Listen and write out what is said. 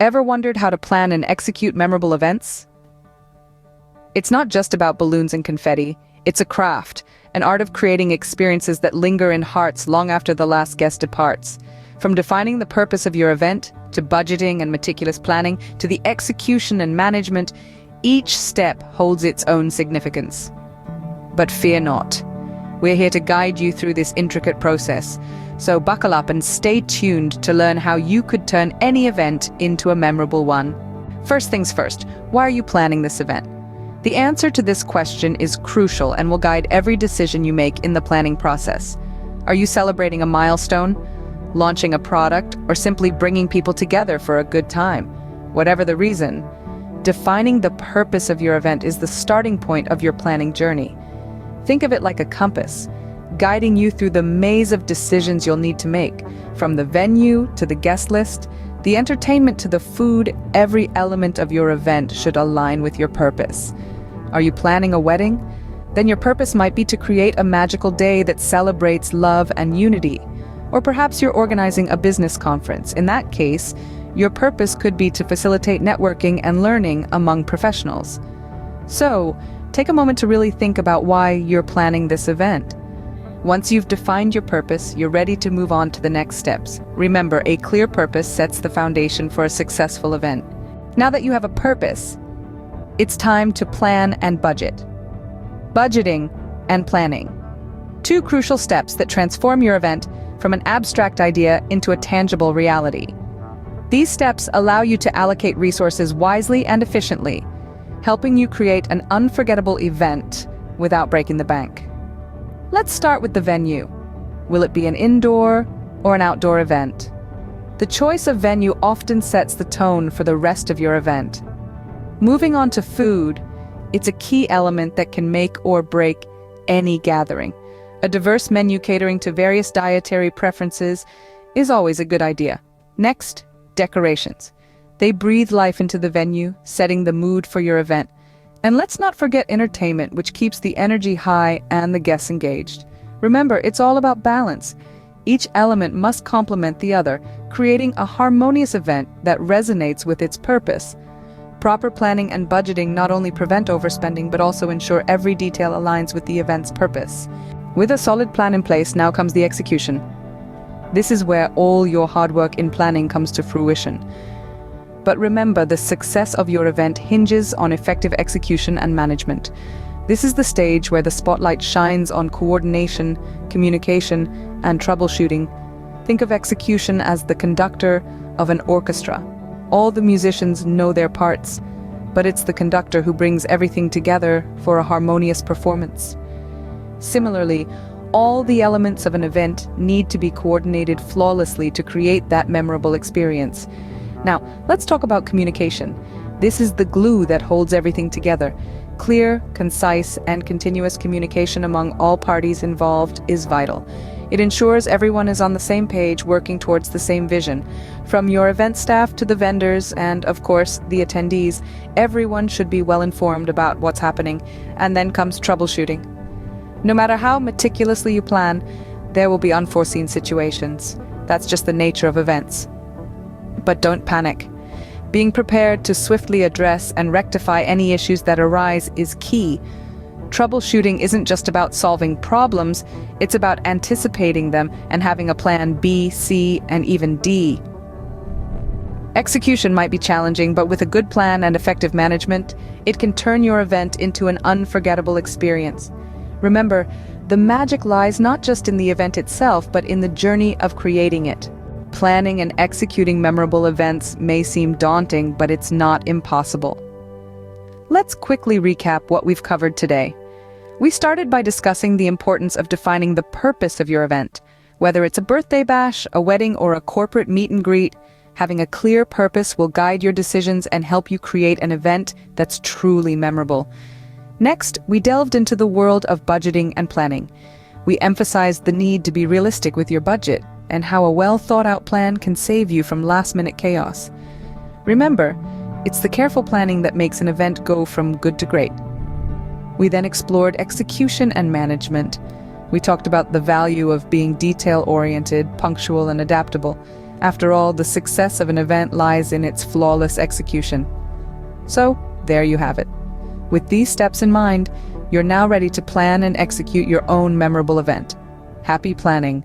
Ever wondered how to plan and execute memorable events? It's not just about balloons and confetti, it's a craft, an art of creating experiences that linger in hearts long after the last guest departs. From defining the purpose of your event, to budgeting and meticulous planning, to the execution and management, each step holds its own significance. But fear not. We're here to guide you through this intricate process. So buckle up and stay tuned to learn how you could turn any event into a memorable one. First things first, why are you planning this event? The answer to this question is crucial and will guide every decision you make in the planning process. Are you celebrating a milestone, launching a product, or simply bringing people together for a good time? Whatever the reason, defining the purpose of your event is the starting point of your planning journey. Think of it like a compass, guiding you through the maze of decisions you'll need to make. From the venue to the guest list, the entertainment to the food, every element of your event should align with your purpose. Are you planning a wedding? Then your purpose might be to create a magical day that celebrates love and unity. Or perhaps you're organizing a business conference. In that case, your purpose could be to facilitate networking and learning among professionals. So, take a moment to really think about why you're planning this event. Once you've defined your purpose, you're ready to move on to the next steps. Remember, a clear purpose sets the foundation for a successful event. Now that you have a purpose, it's time to plan and budget. Budgeting and planning. Two crucial steps that transform your event from an abstract idea into a tangible reality. These steps allow you to allocate resources wisely and efficiently, helping you create an unforgettable event without breaking the bank. Let's start with the venue. Will it be an indoor or an outdoor event? The choice of venue often sets the tone for the rest of your event. Moving on to food, it's a key element that can make or break any gathering. A diverse menu catering to various dietary preferences is always a good idea. Next, decorations. They breathe life into the venue, setting the mood for your event. And let's not forget entertainment, which keeps the energy high and the guests engaged. Remember, it's all about balance. Each element must complement the other, creating a harmonious event that resonates with its purpose. Proper planning and budgeting not only prevent overspending, but also ensure every detail aligns with the event's purpose. With a solid plan in place, now comes the execution. This is where all your hard work in planning comes to fruition. But remember, the success of your event hinges on effective execution and management. This is the stage where the spotlight shines on coordination, communication, and troubleshooting. Think of execution as the conductor of an orchestra. All the musicians know their parts, but it's the conductor who brings everything together for a harmonious performance. Similarly, all the elements of an event need to be coordinated flawlessly to create that memorable experience. Now, let's talk about communication. This is the glue that holds everything together. Clear, concise, and continuous communication among all parties involved is vital. It ensures everyone is on the same page, working towards the same vision. From your event staff to the vendors and, of course, the attendees, everyone should be well informed about what's happening. And then comes troubleshooting. No matter how meticulously you plan, there will be unforeseen situations. That's just the nature of events. But don't panic. Being prepared to swiftly address and rectify any issues that arise is key. Troubleshooting isn't just about solving problems, it's about anticipating them and having a plan B, C, and even D. Execution might be challenging, but with a good plan and effective management, it can turn your event into an unforgettable experience. Remember, the magic lies not just in the event itself, but in the journey of creating it. Planning and executing memorable events may seem daunting, but it's not impossible. Let's quickly recap what we've covered today. We started by discussing the importance of defining the purpose of your event. Whether it's a birthday bash, a wedding, or a corporate meet and greet, having a clear purpose will guide your decisions and help you create an event that's truly memorable. Next, we delved into the world of budgeting and planning. We emphasized the need to be realistic with your budget and how a well-thought-out plan can save you from last-minute chaos. Remember, it's the careful planning that makes an event go from good to great. We then explored execution and management. We talked about the value of being detail-oriented, punctual, and adaptable. After all, the success of an event lies in its flawless execution. So, there you have it. With these steps in mind, you're now ready to plan and execute your own memorable event. Happy planning!